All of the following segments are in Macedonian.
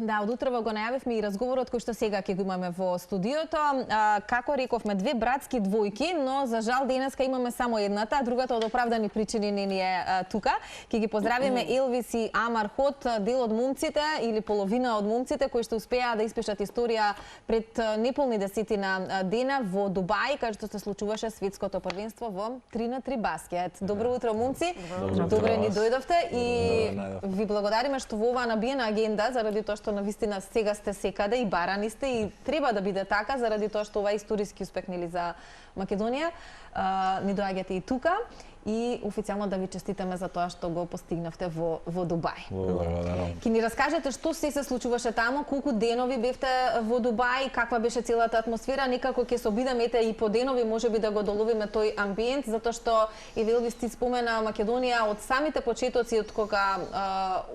Да, од утрева го најавивме и разговорот кој што сега ќе го имаме во студиото. Како рековме, две братски двојки, но за жал денеска имаме само едната, а другата од оправдани причини не ни е тука. Ќе ги поздравиме Елвис и Амар Хот, дел од момците или половина од момците кои што успеа да испишат историја пред неполни 10 дена во Дубај, каде што се случуваше светското првенство во 3x3 баскет. Добро утро, момци. Добре ни дојдовте и ви благодариме што во оваа набиена агенда, заради тоа што навистина сега сте секаде и барани сте и треба да биде така, заради тоа што ова историски успех нели за Македонија, ни доаѓате и тука и официјално да ви честитаме за тоа што го постигнавте во Дубај. Ки ни раскажете што се случуваше таму, колку денови бевте во Дубај, каква беше целата атмосфера, некако ќе се обидеме и по денови можеби да го доловиме тој амбиент, затоа што и Елвис ти спомена Македонија од самите почетоци од кога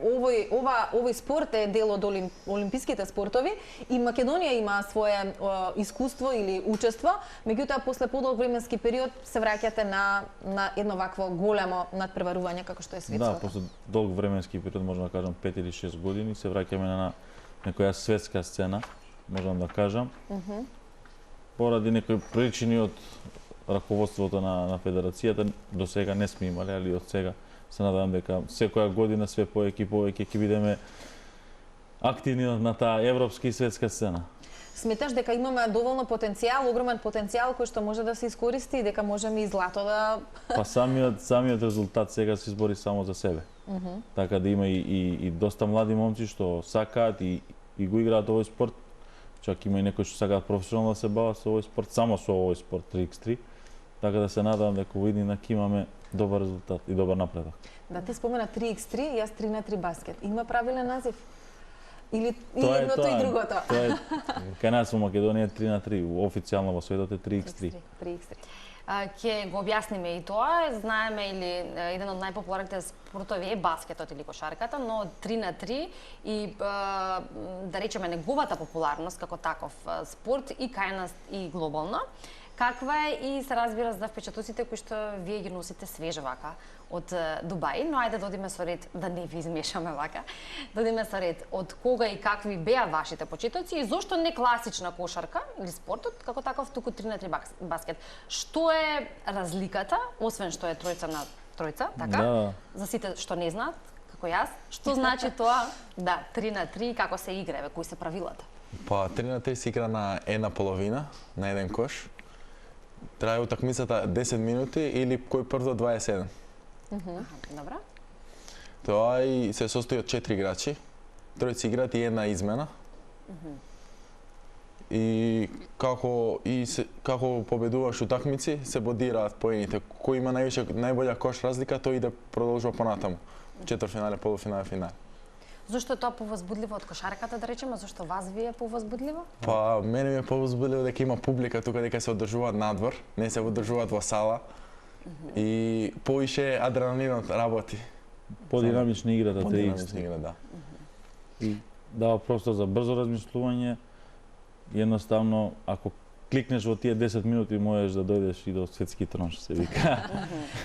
овој спорт е дел од олимписките спортови и Македонија има свое искуство или учество, меѓутоа после подолг временски период се враќате на едно вакво големо надпреварување како што е светското. Да, после долг временски период, можам да кажам 5 или 6 години, се враќаме на некоја светска сцена, можам да кажам. Поради некои причини од раководството на федерацијата, до сега не сме имали, али од сега се надевам дека секоја година све повеќе ќе бидеме активни на таа европска и светска сцена. Сметаш дека имаме доволно потенцијал, огромен потенцијал кој што може да се искористи и дека можеме и злато да... Па самиот резултат сега се избори само за себе. Така да има и доста млади момци што сакаат и го играат овој спорт. Чак има и некои што сакаат професионално да се бават со овој спорт, само со овој спорт 3x3. Така да се надевам дека во иднина ќе имаме добар резултат и добар напредок. Да, ти спомена 3x3, јас 3x3 баскет. Има правилен назив? Или едното и другото? Тоа е, кај нас во Македонија 3x3, официјално во светот е 3x3. 3x3. Ќе го објасниме и тоа, знаеме или еден од најпопуларните спортови е баскетот или кошарката, но 3x3 и да речеме неговата популарност како таков спорт и кај нас и глобално. Каква е и се разбира за впечатоците кои што вие ги носите свежа вака од Дубај, но ајде да одиме со ред, да не ви измешаме вака. Да одиме со ред од кога и какви беа вашите почетоци и зошто не класична кошарка или спортот како таков, туку 3x3 баскет. Што е разликата, освен што е тројца на тројца, така? Да. За сите што не знаат, како јас, што значи тоа? Да, 3x3 како се игра, кои се правилата? Па 3x3 се игра на една половина, на еден кош. Трае утакмицата 10 минути или кој прв до 27. Добра. Тоа и се состои од 4 играчи. Тројци играат и една измена. И како победуваш утакмици, се бодираат поените. Кој има најбоља кош разлика, тој иде продолжува понатаму. Четвртфинале, полуфинале, финале. Зошто е тоа повозбудливо од кошарката, да речеме? Зошто вас ви е повозбудливо? Па, мене ми е повозбудливо дека има публика тука, дека се одржуваат надвор, не се одржуваат во сала. И повише адреналинот работи. Подинамична играта 3x3. Подинамична игра, да. И дава простор за брзо размислување. Едноставно, ако кликнеш во тие 10 минути, можеш да дојдеш и до светски трон, што се вика.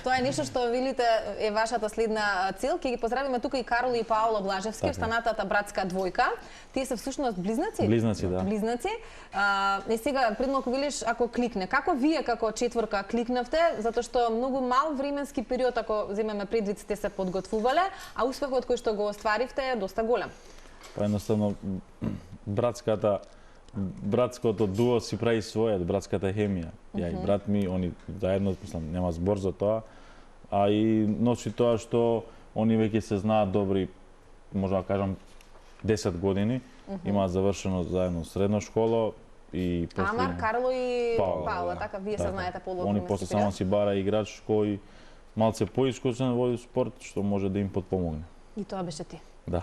Тоа е нешто што велите е вашата следна цел. Ќе ги поздравиме тука и Карол и Паоло Блажевски, останатата братска двојка. Тие се всушност близнаци? Близнаци, да. Близнаци. И сега пред малку велиш ако кликне. Како вие како четворка кликнавте? Затоа што многу мал временски период, ако земеме предвид, сте се подготвувале, а успехот кој што го остваривте е доста голем. Па едноставно братското дуо си прави својот, братската хемија. Ја и брат ми, они заедно, нема збор за тоа, а и носи тоа што они веќе се знаат добри, можам да кажам, 10 години, имаат завршено заедно средна школа и после... Амар, Карло и да. Паула, така вие се знаете по-добро. Они после само си бара играч кој малце поискусен во спорт, што може да им подпомогне. И тоа беше ти. Да.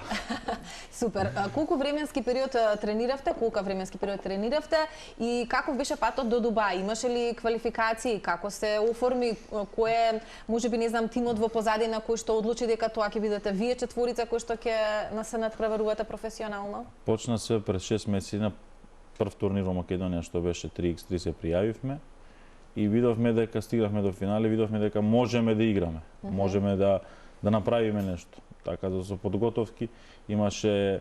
Супер. Колку временски период трениравте? Колка временски период трениравте? И каков беше патот до Дубај? Имаше ли квалификации? Како се оформи? Кој е, можеби не знам, тимот во позадина кој што одлучи дека тоа ќе бидете вие четворица кои што ќе се надпреварувате професионално? Почна се пред 6 месеци на прв турнир во Македонија што беше 3x3 се пријавивме и видовме дека стигнавме до финале, видовме дека можеме да играме, можеме да направиме нешто. Така да со подготовки имаше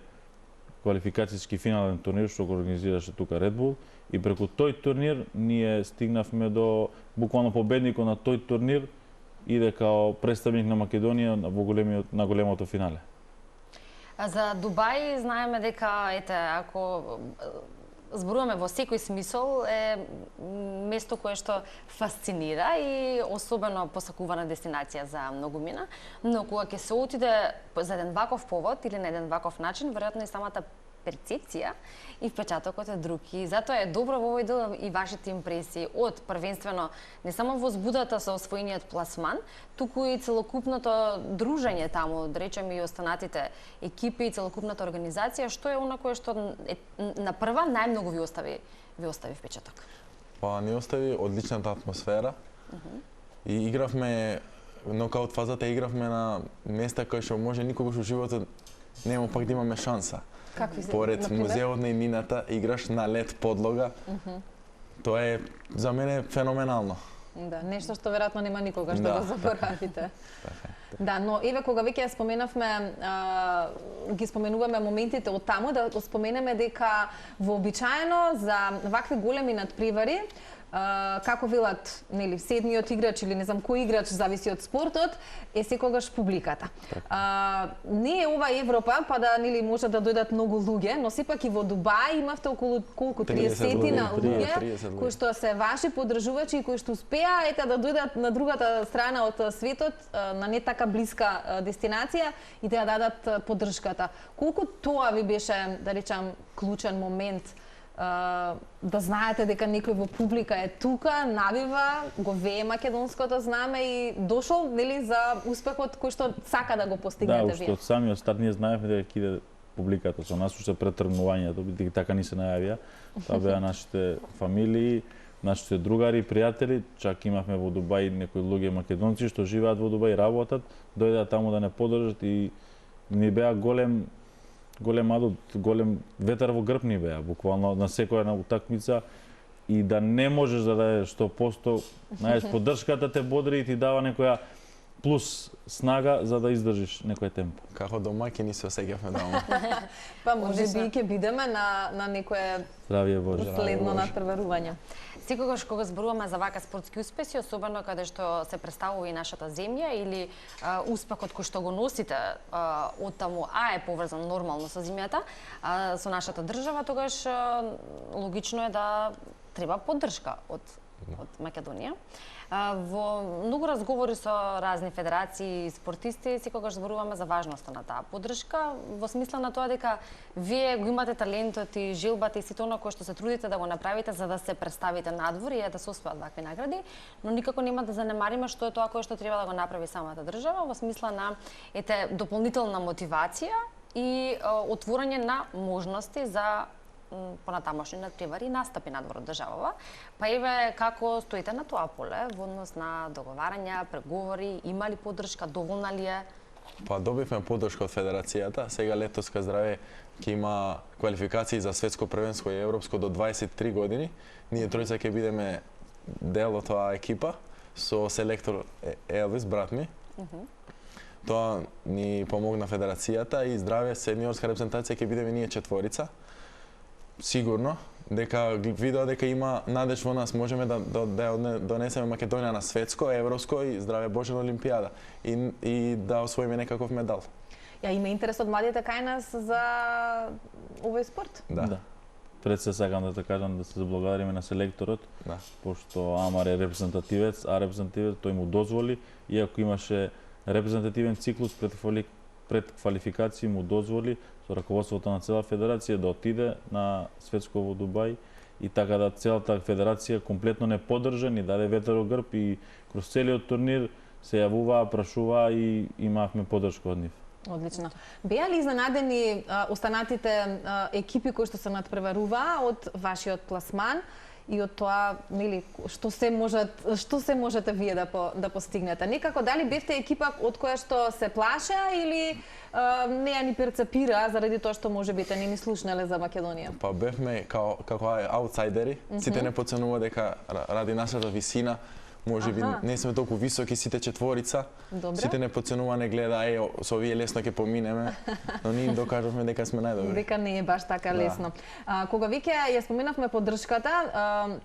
квалификацијски финален турнир што го организираше тука Red Bull и преку тој турнир ние стигнавме до буквално победникот на тој турнир иде као представник на Македонија на големото финале. За Дубај знаеме дека ако зборуваме во секој смисол е место кое што фасцинира и особено посакувана дестинација за многумина, но кога ќе се отиде за еден ваков повод или на еден ваков начин, веројатно и самата перцепција и впечатокот е друг. И затоа е добро во овој дел и вашите импресии од првенствено не само возбудата со освоениот пласман, туку и целокупното дружење таму, да речеме и останатите екипи и целокупната организација, што е она кое што на прва најмногу ви остави впечаток? Па ни остави одличната атмосфера и игравме нокаут фазата, игравме на места кои што може никогаш во животот нема пак да имаме шанса. Поред музеот на имината, играш на лед подлога, тоа е за мене феноменално. Да, нешто што веројатно нема никогаш да го заборавите. Да, но еве кога веќе споменавме, ги споменуваме моментите од таму, да споменеме дека вообичаено за вакви големи надпревари, како велат, нели, седмиот играч или не знам кој играч, зависи од спортот, е секогаш публиката. Не е ова Европа, па да нели може да дојдат многу луѓе, но сепак и во Дубај имавте околу колку 30-тина луѓе кои што се ваши поддржувачи и кои што успеа да дојдат на другата страна од светот, на не така блиска дестинација и да ја дадат поддршката. Колку тоа ви беше, да речам, клучен момент да знаете дека некој во публика е тука, навива, го вее македонското знаме и дошол, нели, за успехот кој што сака да го постигнете вие? Да, уште од самиот старт ние знаевме дека ќе иде публиката со нас, уште пред тргнувањето, бидејќи така ни се најавија. Тоа беа нашите фамилии, нашите другари, пријатели, чак имавме во Дубај некои луѓе македонци што живеат во Дубај, работат, дојдеа таму да не поддржат и ни беа голем адут, голем ветар во грб ни беа, буквално на секоја утакмица и да не можеш да дадеш 100%, знаеш, поддршката те бодри и ти дава некоја плюс снага за да издржиш некој темпо. Како домаќини се осеќавме таму. Па може би ќе бидеме на некое Здравје Боже. следно надпреварување. Секогаш кога зборуваме за вака спортски успеси, особено каде што се представува и нашата земја или успехот кој што го носите од таму, е поврзан нормално со земјата, со нашата држава, тогаш логично е да треба поддршка од Македонија. Во многу разговори со разни федерации и спортисти секогаш зборуваме за важноста на таа поддршка, во смисла на тоа дека вие го имате талентот и желбата и сите она кое што се трудите да го направите за да се представите надвор и да се освојат вакви награди, но никако нема да занемариме што е тоа кое што треба да го направи самата држава во смисла на дополнителна мотивација и отворање на можности за понатамошни надпревари и настапи надвор од државава. Па еве како стоите на тоа поле во однос на договарања, преговори, има ли поддршка, доволна ли е? Па добивме поддршка од федерацијата. Сега летоска здраве ќе има квалификации за светско првенство и европско до 23 години. Ние тројца ќе бидеме дел од тоа екипа со селектор Елвис, брат ми. Тоа ни помогна федерацијата и здраве сениорска репрезентација ќе бидеме ние четворица. Сигурно дека видео дека има надеж во нас, можеме да донесеме Македонија на светско, европско и здраве Боже на Олимпијада и да освоиме некаков медал. Ја има интерес од младите кај нас за овој спорт? Да. Пред се сакам да те кажам да се заблагодариме на селекторот, пошто Амар е репрезентативец, тој му дозволи, иако имаше репрезентативен циклус пред квалификации, му дозволи со раководството на цела федерација да отиде на светско во Дубај и така да целата федерација комплетно не поддржа, ни даде ветер во грб и кроз целиот турнир се јавуваа, прашуваа и имавме поддршка од нив. Одлично. Беа ли изненадени останатите екипи кои што се надпреваруваа од вашиот пласман и од тоа, нели, што се можете вие да постигнете? Некако дали бевте екипа од која што се плаша или не ја ни перцепира заради тоа што можеби те не ни слушнале за Македонија? Па бевме како аутсайдери, сите не подценува дека ради нашата висина Можеби Аха. не сме толку високи сите четворица. Добро. Сите неподценуване гледа, со овие лесно ќе поминеме, но ние им докажавме дека сме најдобри. Дека не е баш така лесно. Кога веќе ја споменавме поддршката,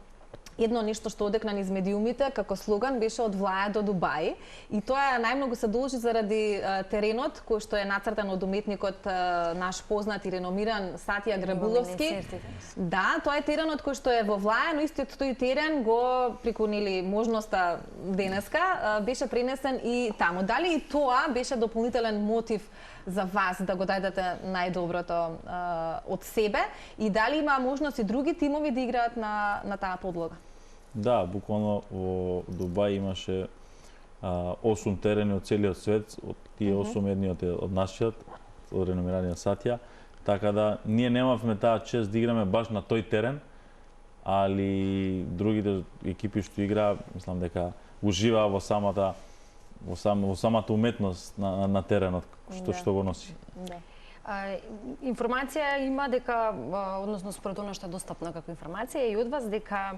едно нешто што одекна низ медиумите како слоган беше од Влаја до Дубај и тоа најмногу се должи заради теренот кој што е нацртан од уметникот наш познат и реномиран Сатија Грабуловски. Да, тоа е теренот кој што е во Влаја, но истиот тој терен го преку можноста денеска беше пренесен и таму. Дали и тоа беше дополнителен мотив за вас да го дајдете најдоброто од себе и дали има можност и други тимови да играат на таа подлога? Да, буквално во Дубај имаше 8 терени од целиот свет, од тие 8 едниот е од нашиот, од реномираниот Сатја, така да ние немавме таа чест да играме баш на тој терен, али другите екипи што играа, мислам дека уживаа во самата уметност на теренот што го носи. Да. Информација има дека, односно според оно што е достапно како информација и од вас, дека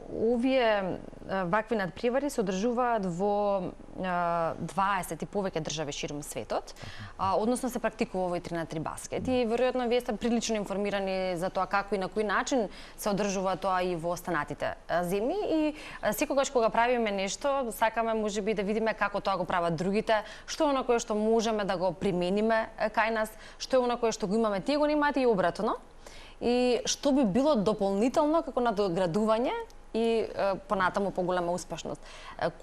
овие вакви надпревари се одржуваат во 20 и повеќе држави ширум светот, односно се практикува овој 3-на-3 баскет и веројатно вие сте прилично информирани за тоа како и на кој начин се одржува тоа и во останатите земји и секогаш кога правиме нешто, сакаме можеби да видиме како тоа го прават другите, што е оно кое што можеме да го примениме кај нас, што е оно кое што го имаме тие го немаат и обратно. И што би било дополнително како надоградување и понатаму поголема успешност.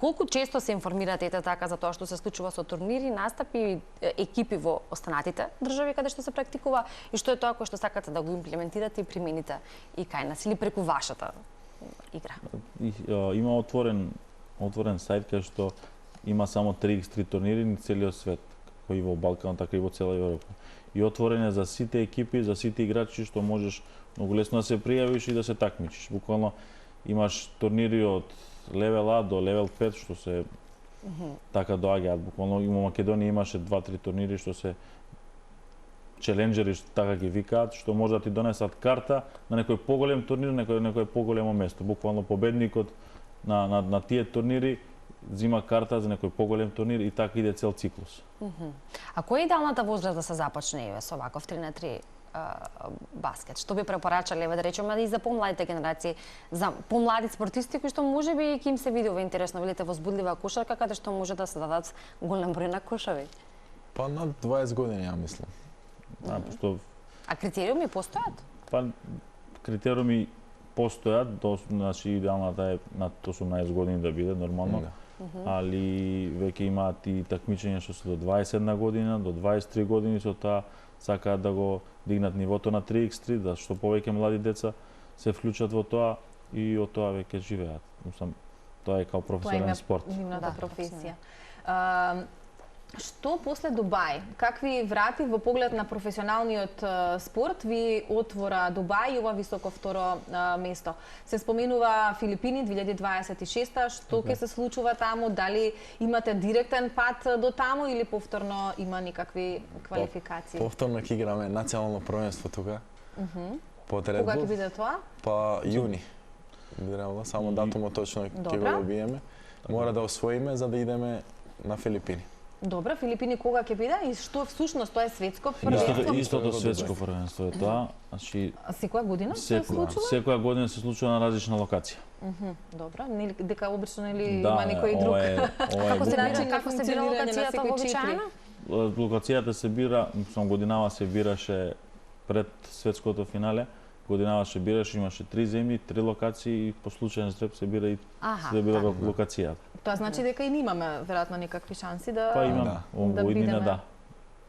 Колку често се информирате така за тоа што се случува со турнири, настапи, екипи во останатите држави каде што се практикува и што е тоа кое што сакате да го имплементирате и примените и кај нас или преку вашата игра? Има отворен сајт кај што има само 3x3 турнири на целиот свет, како и во Балкан, така и во цела Европа. И отворен е за сите екипи, за сите играчи што можеш многу лесно да се пријавиш и да се такмичиш. Буквално имаш турнири од левел А до левел 5 што се така доаѓаат. Буквално и во Македонија имаше 2-3 турнири што се челенџери, така ги викаат, што може да ти донесат карта на некој поголем турнир, некој поголемо место. Буквално победникот на тие турнири зима карта за некој поголем турнир и така иде цел циклус. А која е идеалната возраст да се започне со ваков 3-на-3 баскет? Што би препорачале, да речеме, и за помладите генерации, за помлади спортисти кои што можеби ќе им се види ова интересно, велите возбудлива кошарка каде што може да се дадат голем број на кошави? Па над 20 години, ја мислам. А критериуми постојат? Па критериуми постојат, значи идеалната е над 18 години да биде нормално. Али веќе имаат и такмичења што се до 21 година, до 23 години, со тоа сакаат да го дигнат нивото на 3x3, да што повеќе млади деца се вклучат во тоа и од тоа веќе живеат. Мислам, тоа е као професионален спорт. Нивната професија. Што после Дубај? Какви врати во поглед на професионалниот спорт ви отвора Дубај и ова високо второ место? Се споменува Филипини 2026, што ќе се случува таму? Дали имате директен пат до таму или повторно има никакви квалификации? Повторно ќе играме национално првенство тука. Под Red Bull. Кога ќе биде тоа? Па јуни. Само датумот точно ќе го добиеме. Мора да освоиме за да идеме на Филипини. Добро, Филипини кога ќе биде и што всушност тоа е светско првенство? Истото светско првенство е тоа. Значи секоја година се случува? Секоја година се случува на различна локација. Добро, дека обично има некој друг. Како се бира локацијата вообичаено? Локацијата се бира, годинава се бираше пред светското финале. Годинава се бираше, имаше 3 земји, 3 локации и по случаен стреп се бира и локацијата. Тоа значи дека и немаме веројатно никакви шанси да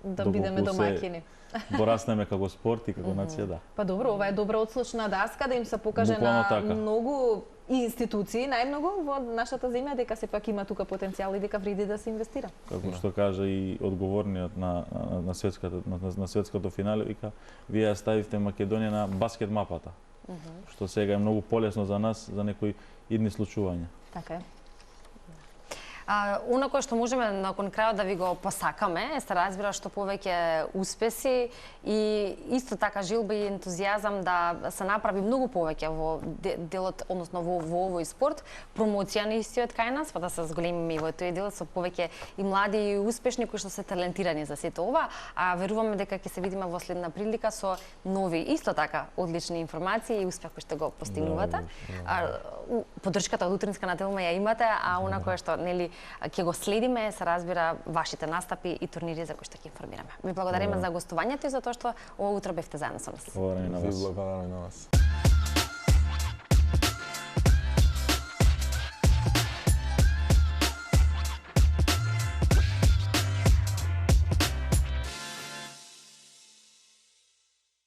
да бидеме домаќини. Пораснеме како спорт и како нација, да. Па добро, ова е добра отслучна даска да им се покаже на многу институции, најмногу во нашата земја дека сепак има тука потенцијал и дека вреди да се инвестира. Како што кажа и одговорниот на светското финале, вика, вие ја ставивте Македонија на баскет мапата. Што сега е многу полесно за нас за некои идни случувања. Така е. Оно кое што можеме након крајот да ви го посакаме, се разбира што повеќе успеси и исто така желба и ентузијазам да се направи многу повеќе во делот, односно во овој спорт, промоција на истиот кај нас, па да се зголемиме и во тој дел со повеќе и млади и успешни кои што се талентирани за сето ова, а веруваме дека ќе се видиме во следна прилика со нови исто така одлични информации и успех кој што го постигнувате. Поддршката од утринска на Телма ја имате, а она кое што нели ќе го следиме се разбира вашите настапи и турнири за кои што ќе информираме. Ви благодариме за гостувањето и за тоа што ова утро бевте заедно со нас. Благодарам и на Ви вас. благодарам и на вас.